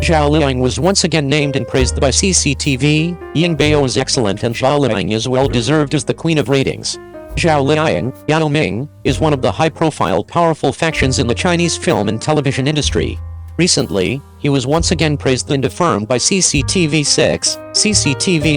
Zhao Liying was once again named and praised by CCTV. Ying Bao is excellent and Zhao Liying is well deserved as the queen of ratings. Zhao Liying, Yao Ming, is one of the high-profile, powerful factions in the Chinese film and television industry. Recently, he was once again praised and affirmed by CCTV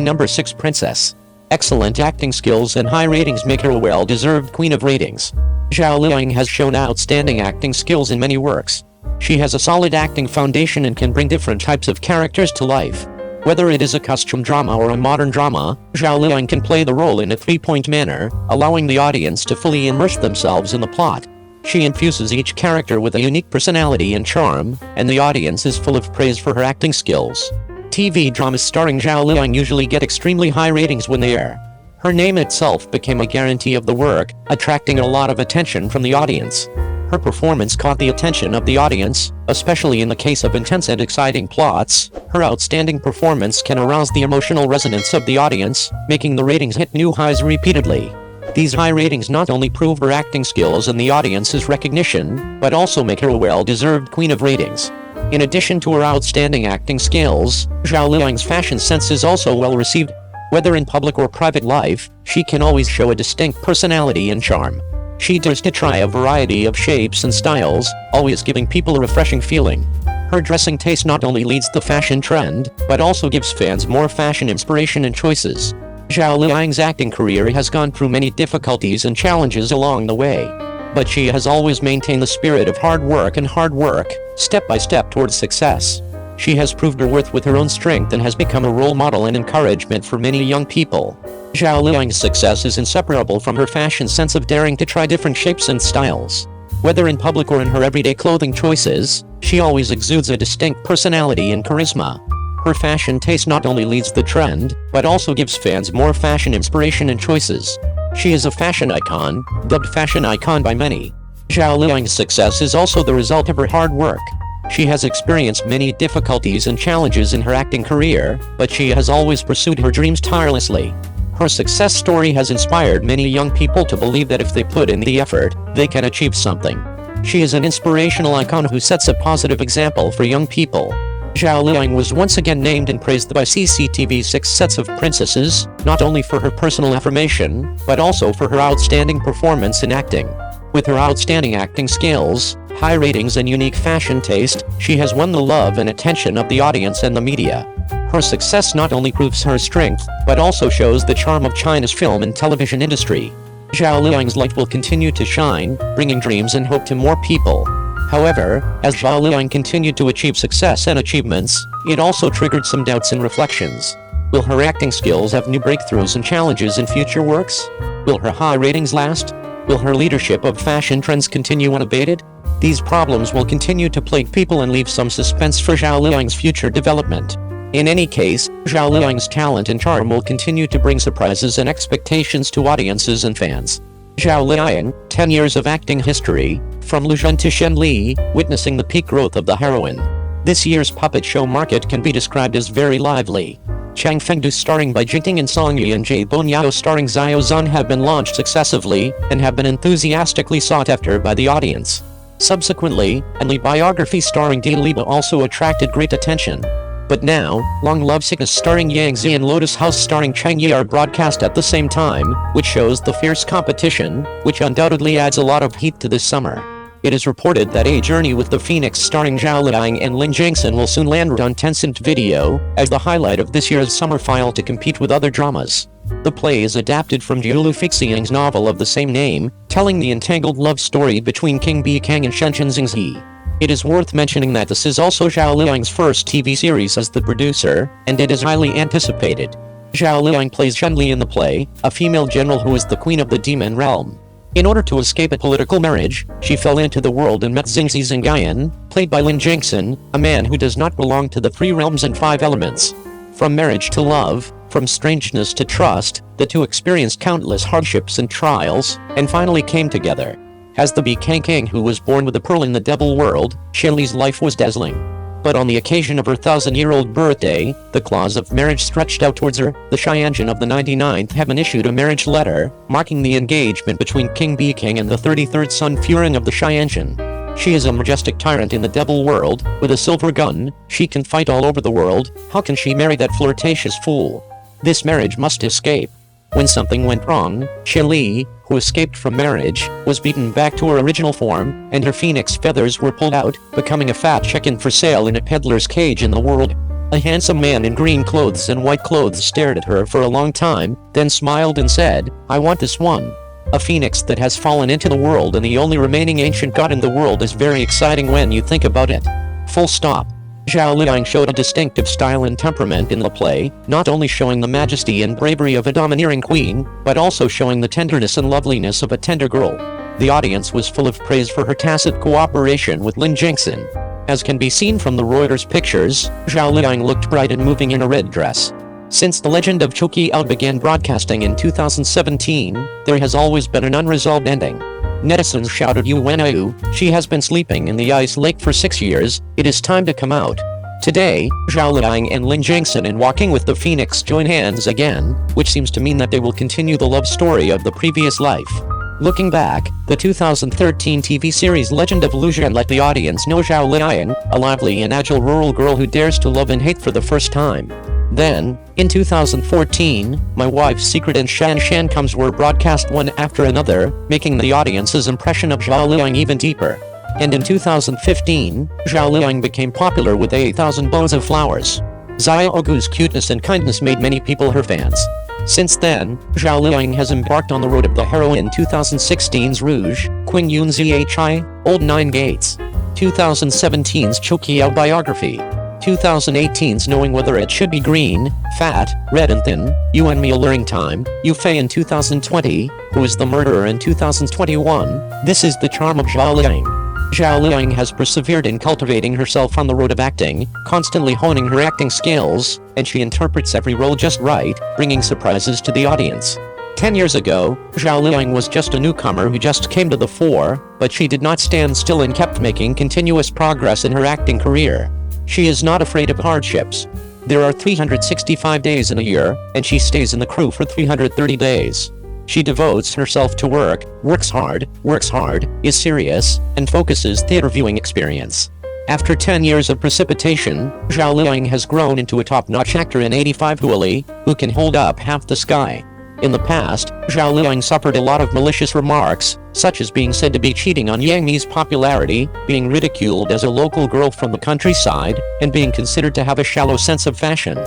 number 6 Princess. Excellent acting skills and high ratings make her a well-deserved queen of ratings. Zhao Liying has shown outstanding acting skills in many works. She has a solid acting foundation and can bring different types of characters to life. Whether it is a costume drama or a modern drama, Zhao Liying can play the role in a three-point manner, allowing the audience to fully immerse themselves in the plot. She infuses each character with a unique personality and charm, and the audience is full of praise for her acting skills. TV dramas starring Zhao Liying usually get extremely high ratings when they air. Her name itself became a guarantee of the work, attracting a lot of attention from the audience. Her performance caught the attention of the audience, especially in the case of intense and exciting plots. Her outstanding performance can arouse the emotional resonance of the audience, making the ratings hit new highs repeatedly. These high ratings not only prove her acting skills and the audience's recognition, but also make her a well-deserved queen of ratings. In addition to her outstanding acting skills, Zhao Liying's fashion sense is also well received. Whether in public or private life, she can always show a distinct personality and charm. She dares to try a variety of shapes and styles, always giving people a refreshing feeling. Her dressing taste not only leads the fashion trend, but also gives fans more fashion inspiration and choices. Zhao Liying's acting career has gone through many difficulties and challenges along the way. But she has always maintained the spirit of hard work, step by step towards success. She has proved her worth with her own strength and has become a role model and encouragement for many young people. Zhao Liying's success is inseparable from her fashion sense of daring to try different shapes and styles. Whether in public or in her everyday clothing choices, she always exudes a distinct personality and charisma. Her fashion taste not only leads the trend, but also gives fans more fashion inspiration and choices. She is a fashion icon, dubbed fashion icon by many. Zhao Liying's success is also the result of her hard work. She has experienced many difficulties and challenges in her acting career, but she has always pursued her dreams tirelessly. Her success story has inspired many young people to believe that if they put in the effort, they can achieve something. She is an inspirational icon who sets a positive example for young people. Zhao Liying was once again named and praised by CCTV's 6 sets of princesses, not only for her personal affirmation, but also for her outstanding performance in acting. With her outstanding acting skills, high ratings and unique fashion taste, she has won the love and attention of the audience and the media. Her success not only proves her strength, but also shows the charm of China's film and television industry. Zhao Liying's light will continue to shine, bringing dreams and hope to more people. However, as Zhao Liying continued to achieve success and achievements, it also triggered some doubts and reflections. Will her acting skills have new breakthroughs and challenges in future works? Will her high ratings last? Will her leadership of fashion trends continue unabated? These problems will continue to plague people and leave some suspense for Zhao Liying's future development. In any case, Zhao Liying's talent and charm will continue to bring surprises and expectations to audiences and fans. Zhao Liying, 10 years of acting history, from Lu Zhen to Shen Li, witnessing the peak growth of the heroine. This year's puppet show market can be described as very lively. Chang Fengdu starring Bai Jingting and Song Yi and Jie Bonyao starring Xiao Zhan have been launched successively, and have been enthusiastically sought after by the audience. Subsequently, an Li biography starring Di Liba also attracted great attention. But now, Long Love Sickness starring Yang Zi and Lotus House starring Chang Yi are broadcast at the same time, which shows the fierce competition, which undoubtedly adds a lot of heat to this summer. It is reported that A Journey with the Phoenix starring Zhao Liying and Lin Jingxin will soon land on Tencent Video, as the highlight of this year's summer file to compete with other dramas. The play is adapted from Jiulu Fixiying's novel of the same name, telling the entangled love story between King Bi Kang and Shen Zhengzi. It is worth mentioning that this is also Zhao Liying's first TV series as the producer, and it is highly anticipated. Zhao Liying plays Shen Li in the play, a female general who is the queen of the demon realm. In order to escape a political marriage, she fell into the world and met Xingzi Zhengyan, played by Lin Jingxin, a man who does not belong to the 3 realms and 5 elements. From marriage to love, from strangeness to trust, the two experienced countless hardships and trials, and finally came together. As the Bi King who was born with a pearl in the devil world, Shen Li's life was dazzling. But on the occasion of her 1,000-year-old birthday, the clause of marriage stretched out towards her. The Shianjin of the 99th heaven issued a marriage letter, marking the engagement between King Bi King and the 33rd son Furing of the Shianjin. She is a majestic tyrant in the devil world, with a silver gun. She can fight all over the world. How can she marry that flirtatious fool? This marriage must escape. When something went wrong, Shen Li, who escaped from marriage, was beaten back to her original form, and her phoenix feathers were pulled out, becoming a fat chicken for sale in a peddler's cage in the world. A handsome man in green clothes and white clothes stared at her for a long time, then smiled and said, "I want this one." A phoenix that has fallen into the world and the only remaining ancient god in the world is very exciting when you think about it. Full stop. Zhao Liying showed a distinctive style and temperament in the play, not only showing the majesty and bravery of a domineering queen, but also showing the tenderness and loveliness of a tender girl. The audience was full of praise for her tacit cooperation with Lu Zhen. As can be seen from the Reuters pictures, Zhao Liying looked bright and moving in a red dress. Since The Legend of Chuqiao began broadcasting in 2017, there has always been an unresolved ending. Netizens shouted "You, she has been sleeping in the ice lake for 6 years, it is time to come out." Today, Zhao Liying and Lu Zhen in Walking with the Phoenix join hands again, which seems to mean that they will continue the love story of the previous life. Looking back, the 2013 TV series Legend of Lu Zhen let the audience know Zhao Liying, a lively and agile rural girl who dares to love and hate for the first time. Then, in 2014, My Wife's Secret and Shan Comes were broadcast one after another, making the audience's impression of Zhao Liying even deeper. And in 2015, Zhao Liying became popular with 8,000 bows of flowers. Zhao Gu's cuteness and kindness made many people her fans. Since then, Zhao Liying has embarked on the road of the hero in 2016's Rouge, Qing Yun Zhi, Old Nine Gates, 2017's Chuqiao biography, 2018's Knowing Whether It Should Be Green, Fat, Red and Thin, You and Me Alluring Time, Yu Fei in 2020, Who is the Murderer in 2021. This is the charm of Zhao Liying. Zhao Liying has persevered in cultivating herself on the road of acting, constantly honing her acting skills, and she interprets every role just right, bringing surprises to the audience. 10 years ago, Zhao Liying was just a newcomer who just came to the fore, but she did not stand still and kept making continuous progress in her acting career. She is not afraid of hardships. There are 365 days in a year, and she stays in the crew for 330 days. She devotes herself to work, works hard, is serious, and focuses theater viewing experience. After 10 years of precipitation, Zhao Liying has grown into a top-notch actor in 85 who can hold up half the sky. In the past, Zhao Liying suffered a lot of malicious remarks, such as being said to be cheating on Yang Mi's popularity, being ridiculed as a local girl from the countryside, and being considered to have a shallow sense of fashion.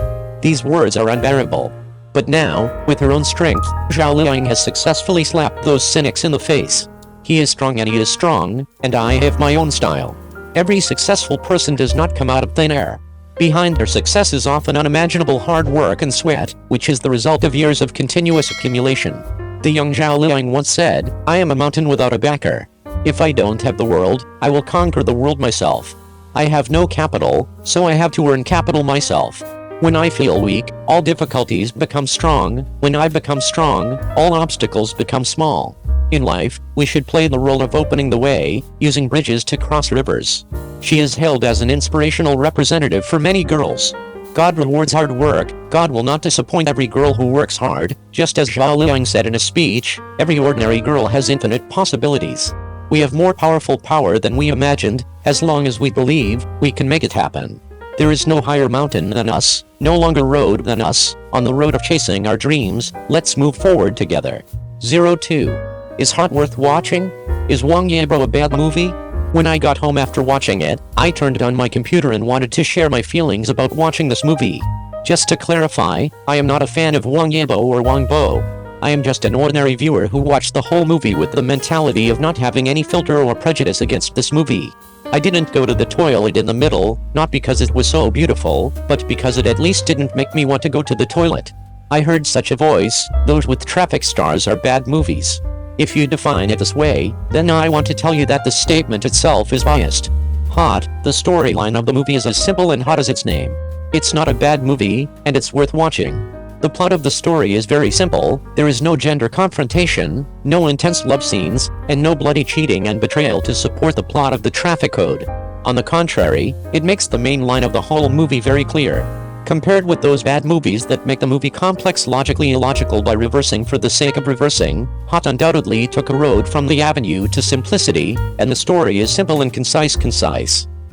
These words are unbearable. But now, with her own strength, Zhao Liying has successfully slapped those cynics in the face. He is strong and he is strong, and I have my own style. Every successful person does not come out of thin air. Behind their success is often unimaginable hard work and sweat, which is the result of years of continuous accumulation. The young Zhao Liying once said, "I am a mountain without a backer. If I don't have the world, I will conquer the world myself. I have no capital, so I have to earn capital myself. When I feel weak, all difficulties become strong. When I become strong, all obstacles become small." In life, we should play the role of opening the way, using bridges to cross rivers. She is hailed as an inspirational representative for many girls. God rewards hard work. God will not disappoint every girl who works hard. Just as Zhao Liying said in a speech, every ordinary girl has infinite possibilities. We have more powerful power than we imagined. As long as we believe, we can make it happen. There is no higher mountain than us, no longer road than us. On the road of chasing our dreams, let's move forward together. 02. Is Hot worth watching? Is Wang Yibo a bad movie? When I got home after watching it, I turned on my computer and wanted to share my feelings about watching this movie. Just to clarify, I am not a fan of Wang Yibo or Wang Bo. I am just an ordinary viewer who watched the whole movie with the mentality of not having any filter or prejudice against this movie. I didn't go to the toilet in the middle, not because it was so beautiful, but because it at least didn't make me want to go to the toilet. I heard such a voice, "Those with traffic stars are bad movies." If you define it this way, then I want to tell you that the statement itself is biased. Hot, the storyline of the movie is as simple and hot as its name. It's not a bad movie, and it's worth watching. The plot of the story is very simple. There is no gender confrontation, no intense love scenes, and no bloody cheating and betrayal to support the plot of the traffic code. On the contrary, it makes the main line of the whole movie very clear. Compared with those bad movies that make the movie complex logically illogical by reversing for the sake of reversing, Hot undoubtedly took a road from the avenue to simplicity, and the story is simple and concise.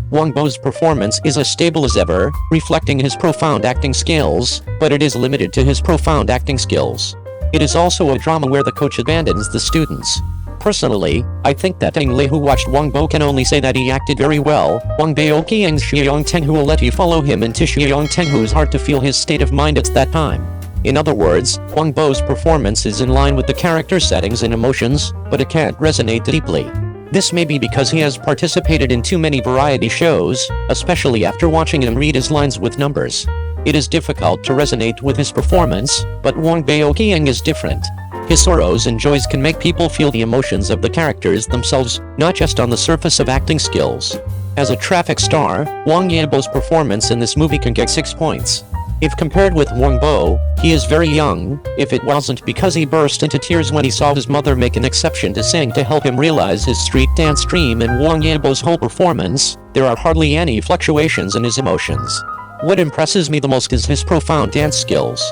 Wang Yibo's performance is as stable as ever, reflecting his profound acting skills, but it is limited to his profound acting skills. It is also a drama where the coach abandons the students. Personally, I think that Ding Lei who watched Wang Yibo can only say that he acted very well. Wang Baoqiang's Xiaoyang Tenghu will let you follow him into Xiaoyang Tenghu's heart to feel his state of mind at that time. In other words, Wang Yibo's performance is in line with the character settings and emotions, but it can't resonate deeply. This may be because he has participated in too many variety shows, especially after watching him read his lines with numbers. It is difficult to resonate with his performance, but Wang Baoqiang is different. His sorrows and joys can make people feel the emotions of the characters themselves, not just on the surface of acting skills. As a traffic star, Wang Yibo's performance in this movie can get 6 points. If compared with Wang Yibo, he is very young. If it wasn't because he burst into tears when he saw his mother make an exception to sing to help him realize his street dance dream in Wang Yibo's whole performance, there are hardly any fluctuations in his emotions. What impresses me the most is his profound dance skills.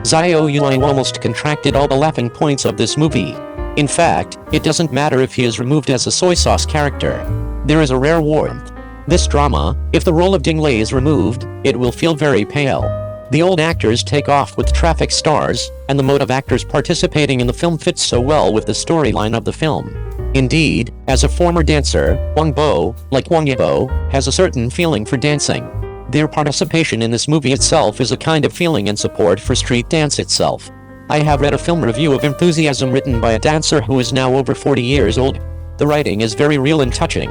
Zhao Liying almost contracted all the laughing points of this movie. In fact, it doesn't matter if he is removed as a soy sauce character. There is a rare warmth. This drama, if the role of Ding Lei is removed, it will feel very pale. The old actors take off with traffic stars, and the mode of actors participating in the film fits so well with the storyline of the film. Indeed, as a former dancer, Wang Yibo, like Wang Yibo, has a certain feeling for dancing. Their participation in this movie itself is a kind of feeling and support for street dance itself. I have read a film review of Enthusiasm written by a dancer who is now over 40 years old. The writing is very real and touching.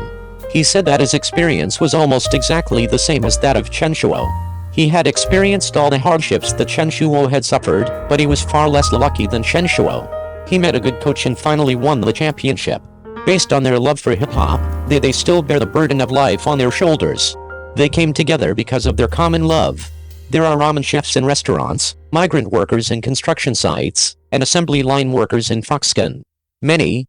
He said that his experience was almost exactly the same as that of Chen Shuo. He had experienced all the hardships that Chen Shuo had suffered, but he was far less lucky than Chen Shuo. He met a good coach and finally won the championship. Based on their love for hip-hop, they still bear the burden of life on their shoulders. They came together because of their common love. There are ramen chefs in restaurants, migrant workers in construction sites, and assembly line workers in Foxconn. Many,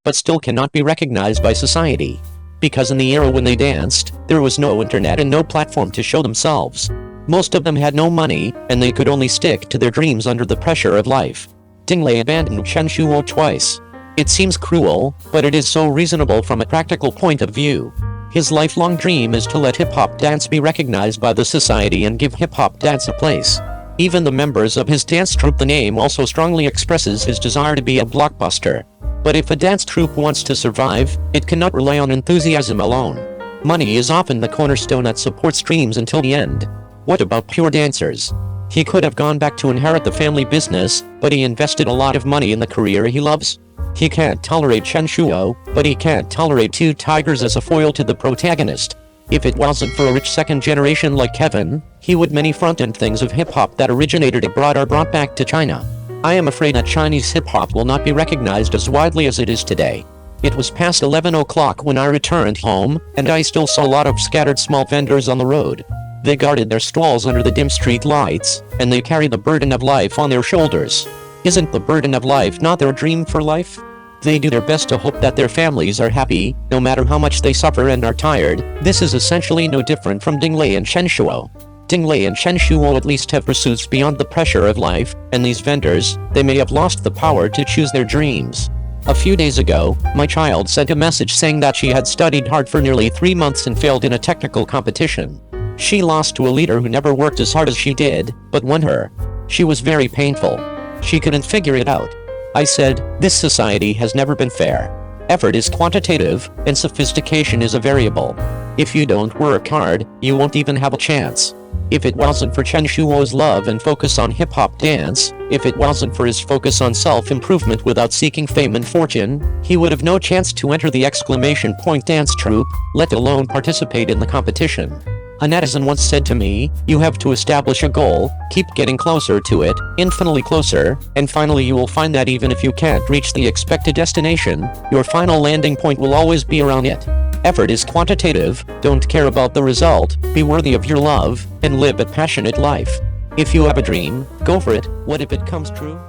but still cannot be recognized by society. Because in the era when they danced, there was no internet and no platform to show themselves. Most of them had no money, and they could only stick to their dreams under the pressure of life. Ding Lei abandoned Chen Shuo twice. It seems cruel, but it is so reasonable from a practical point of view. His lifelong dream is to let hip-hop dance be recognized by the society and give hip-hop dance a place. Even the members of his dance troupe, the name also strongly expresses his desire to be a blockbuster. But if a dance troupe wants to survive, it cannot rely on enthusiasm alone. Money is often the cornerstone that supports dreams until the end. What about pure dancers? He could have gone back to inherit the family business, but he invested a lot of money in the career he loves. He can't tolerate Chen Shuo, but he can't tolerate two tigers as a foil to the protagonist. If it wasn't for a rich second generation like Kevin, he would many front-end things of hip-hop that originated abroad are brought back to China. I am afraid that Chinese hip-hop will not be recognized as widely as it is today. It was past 11 o'clock when I returned home, and I still saw a lot of scattered small vendors on the road. They guarded their stalls under the dim street lights, and they carry the burden of life on their shoulders. Isn't the burden of life not their dream for life? They do their best to hope that their families are happy, no matter how much they suffer and are tired. This is essentially no different from Ding Lei and Chen Shuo. Ding Lei and Chen Shuo at least have pursuits beyond the pressure of life, and these vendors, they may have lost the power to choose their dreams. A few days ago, my child sent a message saying that she had studied hard for nearly 3 months and failed in a technical competition. She lost to a leader who never worked as hard as she did, but won her. She was very painful. She couldn't figure it out. I said, this society has never been fair. Effort is quantitative, and sophistication is a variable. If you don't work hard, you won't even have a chance. If it wasn't for Chen Shuo's love and focus on hip-hop dance, if it wasn't for his focus on self-improvement without seeking fame and fortune, he would have no chance to enter the exclamation point dance troupe, let alone participate in the competition. A netizen once said to me, you have to establish a goal, keep getting closer to it, infinitely closer, and finally you will find that even if you can't reach the expected destination, your final landing point will always be around it. Effort is quantitative, don't care about the result, be worthy of your love, and live a passionate life. If you have a dream, go for it, what if it comes true?